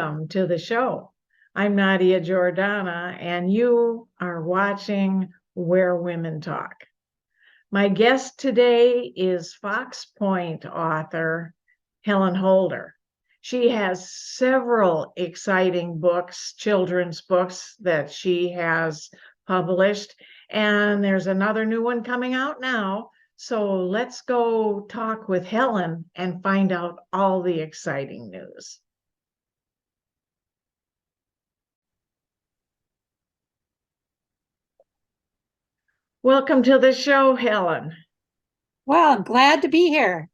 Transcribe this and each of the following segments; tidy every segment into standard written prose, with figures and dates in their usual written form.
welcome to the show. I'm Nadia Jordana, and you are watching Where Women Talk. My guest today is Fox Point author Helen Holder. She has several exciting books, children's books that she has published, and there's another new one coming out now. So let's go talk with Helen and find out all the exciting news. Welcome to the show, Helen. Well, I'm glad to be here.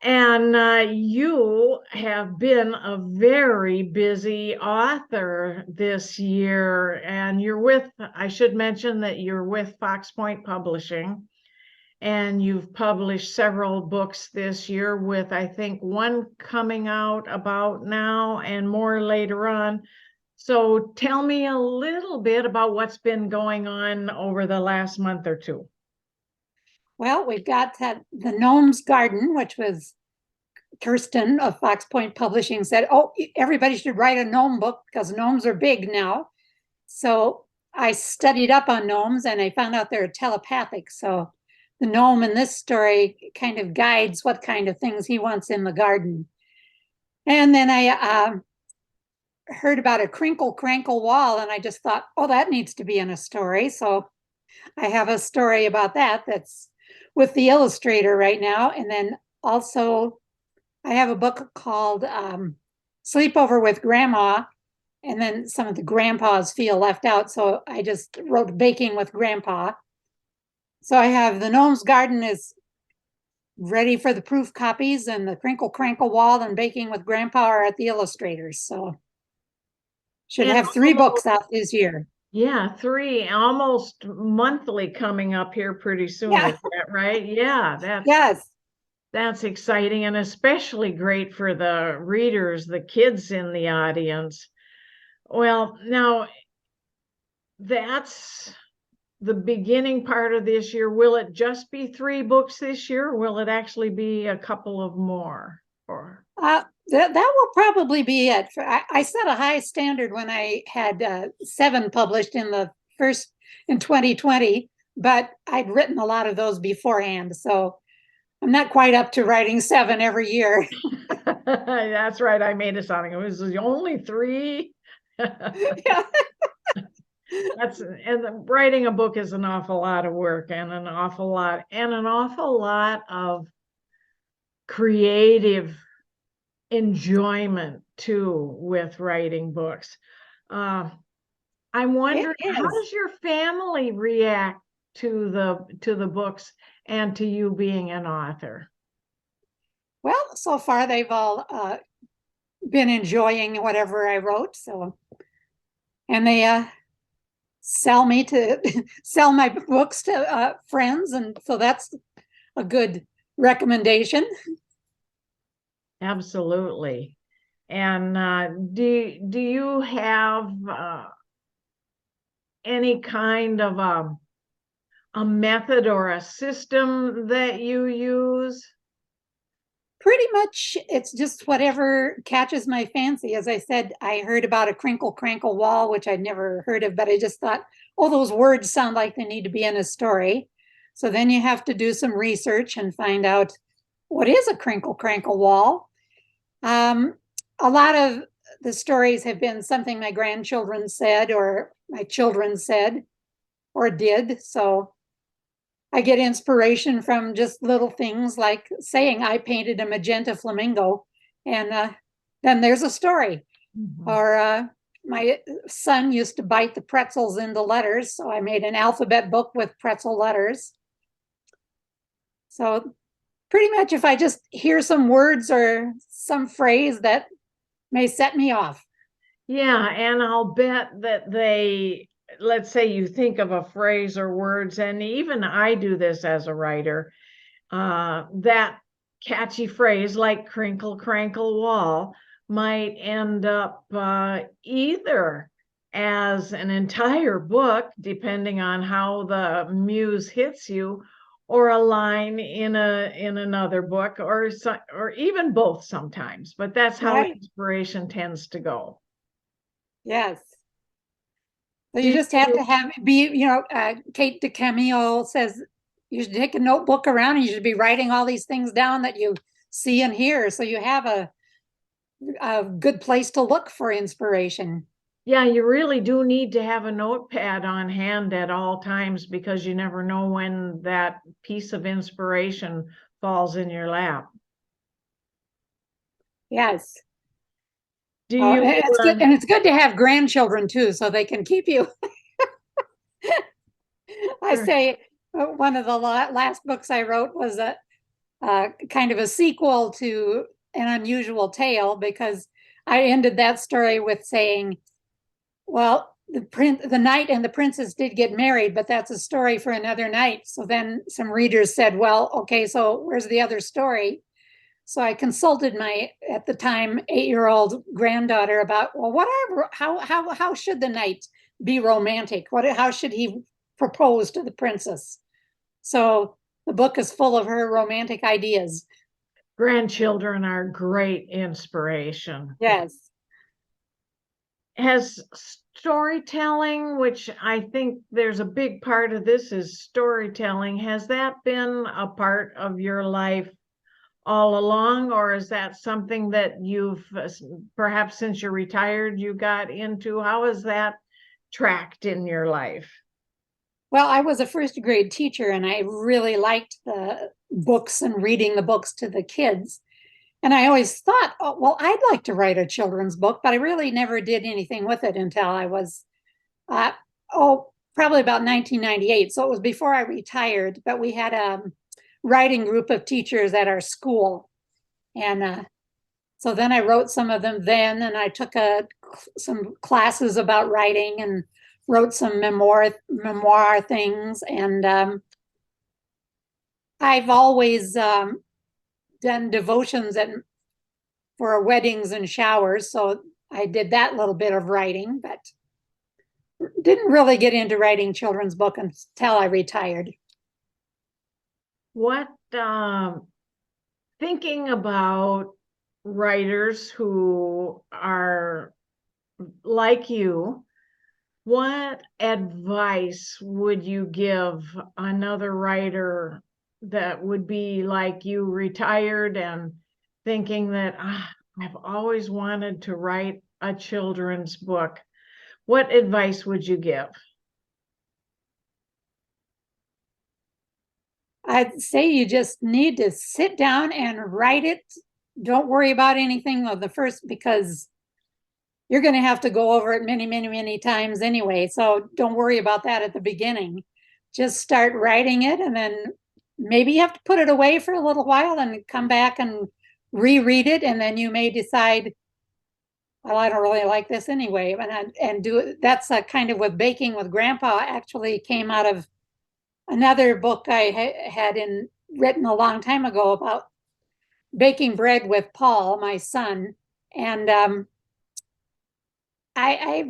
And you have been a very busy author this year. And I should mention that you're with Fox Point Publishing. And you've published several books this year with, I think, one coming out about now and more later on. So tell me a little bit about what's been going on over the last month or two. Well, we've got the Gnome's Garden, which was Kirsten of Fox Point Publishing said, oh, everybody should write a gnome book because gnomes are big now. So I studied up on gnomes and I found out they're telepathic. So the gnome in this story kind of guides what kind of things he wants in the garden. And then I heard about a crinkle crankle wall and I just thought, oh, that needs to be in a story. So I have a story about that's with the illustrator right now. And then also I have a book called Sleepover with Grandma. And then some of the grandpas feel left out. So I just wrote Baking with Grandpa. So I have the Gnome's Garden is ready for the proof copies, and the Crinkle Crankle Wall and Baking with Grandpa are at the illustrators. So should have 3 books out this year. Yeah, 3 almost monthly coming up here pretty soon. Yeah. Is that right? Yeah, yes. That's exciting and especially great for the readers, the kids in the audience. Well, now that's the beginning part of this year. Will it just be 3 books this year? Or will it actually be a couple of more? Or that will probably be it. I set a high standard when I had 7 published in 2020, but I'd written a lot of those beforehand. So I'm not quite up to writing 7 every year. That's right. I made it sounding it was only 3. Yeah. And writing a book is an awful lot of work and an awful lot of creative enjoyment too with writing books. I'm wondering, how does your family react to the books and to you being an author? Well, so far they've all been enjoying whatever I wrote. So, and they sell my books to friends, and so that's a good recommendation. Absolutely. And do you have any kind of a method or a system that you use? Pretty much it's just whatever catches my fancy. As I said, I heard about a crinkle crankle wall, which I'd never heard of, but I just thought, oh, those words sound like they need to be in a story. So then you have to do some research and find out what is a crinkle crankle wall. A lot of the stories have been something my grandchildren said or my children said or did. So I get inspiration from just little things like saying I painted a magenta flamingo, and then there's a story. Mm-hmm. Or my son used to bite the pretzels into letters, so I made an alphabet book with pretzel letters. So pretty much if I just hear some words or some phrase that may set me off. Yeah, and I'll bet that let's say you think of a phrase or words, and even I do this as a writer, that catchy phrase like crinkle crankle wall might end up either as an entire book, depending on how the muse hits you, or a line in another book, or even both sometimes, but that's how Right. inspiration tends to go. Yes. So Do you just have you to Kate DeCamillo says you should take a notebook around and you should be writing all these things down that you see and hear. So you have a good place to look for inspiration. Yeah, you really do need to have a notepad on hand at all times because you never know when that piece of inspiration falls in your lap. Yes. Do Oh, you, and it's good, and it's good to have grandchildren too, so they can keep you. I say one of the last books I wrote was a kind of a sequel to An Unusual Tale because I ended that story with saying, well, the knight and the princess did get married, but that's a story for another night. So then some readers said, well, okay, so where's the other story? So I consulted my, at the time, 8-year-old granddaughter about, well, whatever, how should the knight be romantic? How should he propose to the princess? So the book is full of her romantic ideas. grandchildren are great inspiration. Yes. Has storytelling, which I think there's a big part of this is storytelling, has that been a part of your life all along, or is that something that you've perhaps since you're retired you got into? How is that tracked in your life? Well, I was a first grade teacher and I really liked the books and reading the books to the kids. And I always thought, oh, well, I'd like to write a children's book, but I really never did anything with it until I was, uh, probably about 1998. So it was before I retired, but we had a writing group of teachers at our school. And so then I wrote some of them then, and I took some classes about writing and wrote some memoir things. And I've always done devotions for weddings and showers. So I did that little bit of writing, but didn't really get into writing children's book until I retired. What thinking about writers who are like you, what advice would you give another writer that would be like you, retired and thinking that I've always wanted to write a children's book? What advice would you give? I'd say you just need to sit down and write it. Don't worry about anything of the first because you're going to have to go over it many, many, many times anyway. So don't worry about that at the beginning. Just start writing it, and then maybe you have to put it away for a little while and come back and reread it. And then you may decide, well, I don't really like this anyway. And do it. That's a kind of with baking with grandpa actually came out of another book I had written a long time ago about baking bread with Paul, my son. And I,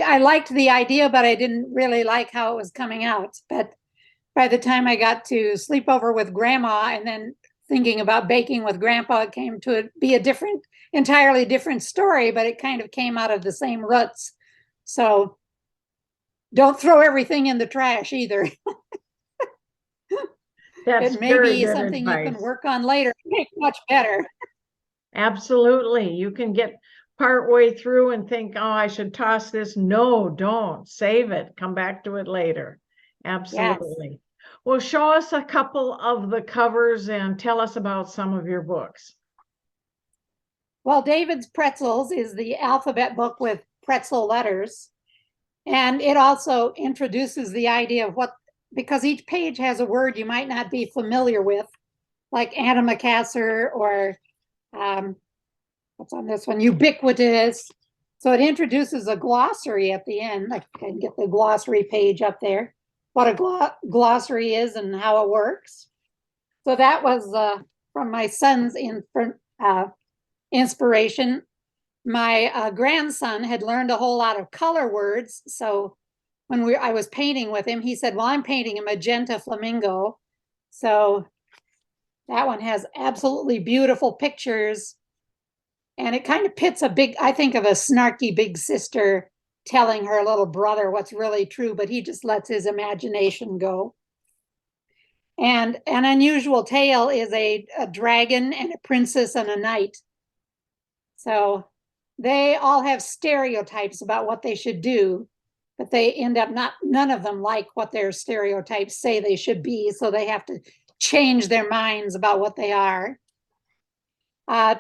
I liked the idea, but I didn't really like how it was coming out. But by the time I got to sleep over with grandma and then thinking about baking with grandpa, it came to be a entirely different story, but it kind of came out of the same roots. So don't throw everything in the trash either. That's It may very be good something you can advice. work on later, make much better. Absolutely. You can get part way through and think, oh, I should toss this. No, don't. Save it. Come back to it later. Yes. Absolutely. Well, show us a couple of the covers and tell us about some of your books. Well, David's Pretzels is the alphabet book with pretzel letters. And it also introduces the idea of because each page has a word you might not be familiar with, like antimacassar or what's on this one, ubiquitous. So it introduces a glossary at the end. I can get the glossary page up there, what a glossary is and how it works. So that was from my son's inspiration. My grandson had learned a whole lot of color words. So when I was painting with him, he said, well, I'm painting a magenta flamingo. So that one has absolutely beautiful pictures. And it kind of pits I think of a snarky big sister telling her little brother what's really true, but he just lets his imagination go. And An Unusual Tale is a dragon and a princess and a knight. So they all have stereotypes about what they should do, but they end up none of them like what their stereotypes say they should be. So they have to change their minds about what they are.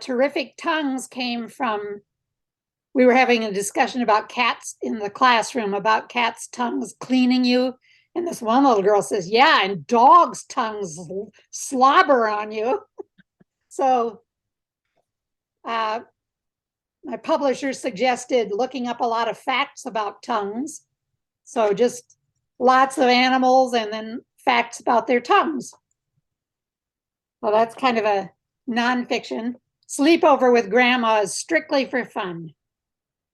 Terrific Tongues came from, we were having a discussion about cats in the classroom, about cats' tongues cleaning you. And this one little girl says, yeah, and dogs' tongues slobber on you. So my publisher suggested looking up a lot of facts about tongues. So just lots of animals and then facts about their tongues. Well, that's kind of a nonfiction. Sleepover with Grandma is strictly for fun.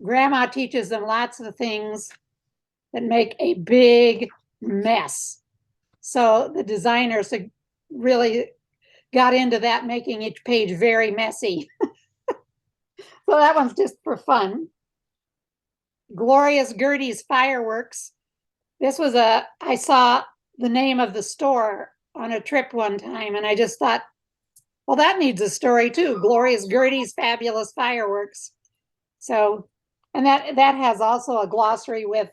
Grandma teaches them lots of things that make a big mess. So the designers really got into that, making each page very messy. So that one's just for fun. Glorious Gertie's Fireworks. This was I saw the name of the store on a trip one time, and I just thought, well, that needs a story too. Glorious Gertie's Fabulous Fireworks. So, and that has also a glossary with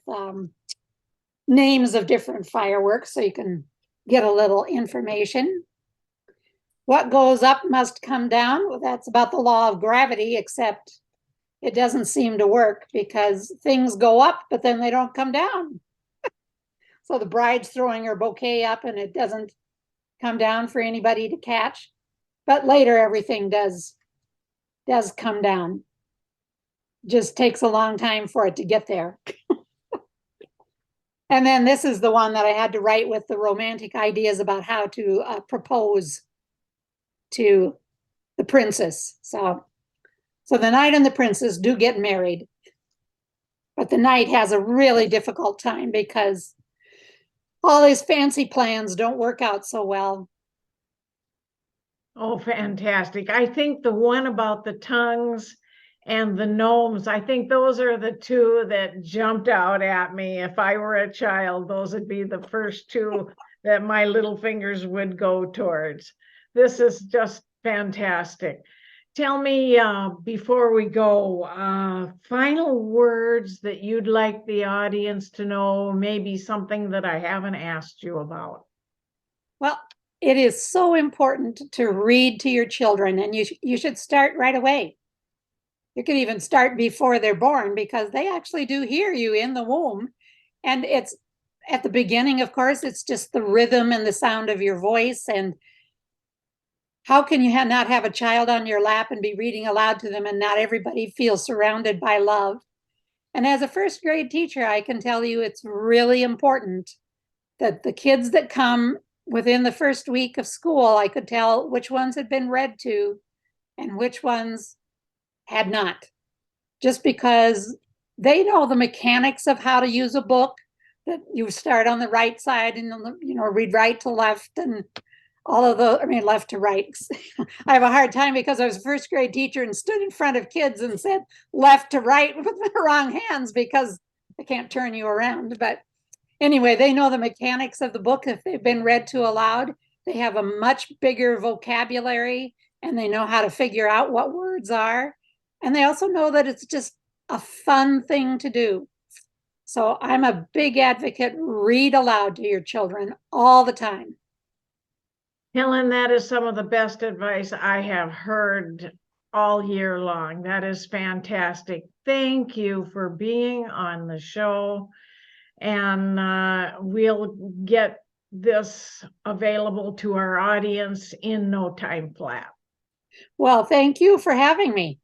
names of different fireworks, so you can get a little information. What goes up must come down. Well, that's about the law of gravity, except it doesn't seem to work because things go up, but then they don't come down. So the bride's throwing her bouquet up and it doesn't come down for anybody to catch. But later everything does come down. Just takes a long time for it to get there. And then this is the one that I had to write with the romantic ideas about how to propose to the princess. So the knight and the princess do get married. But the knight has a really difficult time because all his fancy plans don't work out so well. Oh, fantastic. I think the one about the tongues and the gnomes, I think those are the two that jumped out at me. If I were a child, those would be the first two that my little fingers would go towards. This is just fantastic. Tell me, before we go, final words that you'd like the audience to know, maybe something that I haven't asked you about. Well, it is so important to read to your children, and you should start right away. You can even start before they're born because they actually do hear you in the womb. And it's at the beginning, of course, it's just the rhythm and the sound of your voice. And how can you not have a child on your lap and be reading aloud to them and not everybody feels surrounded by love? And as a first grade teacher, I can tell you it's really important that the kids that come within the first week of school, I could tell which ones had been read to and which ones had not, just because they know the mechanics of how to use a book, that you start on the right side and read right to left and all of left to right. I have a hard time because I was a first grade teacher and stood in front of kids and said left to right with the wrong hands because I can't turn you around. But anyway, they know the mechanics of the book. If they've been read to aloud, they have a much bigger vocabulary and they know how to figure out what words are. And they also know that it's just a fun thing to do. So I'm a big advocate. Read aloud to your children all the time. Helen, that is some of the best advice I have heard all year long. That is fantastic. Thank you for being on the show. And we'll get this available to our audience in no time flat. Well, thank you for having me.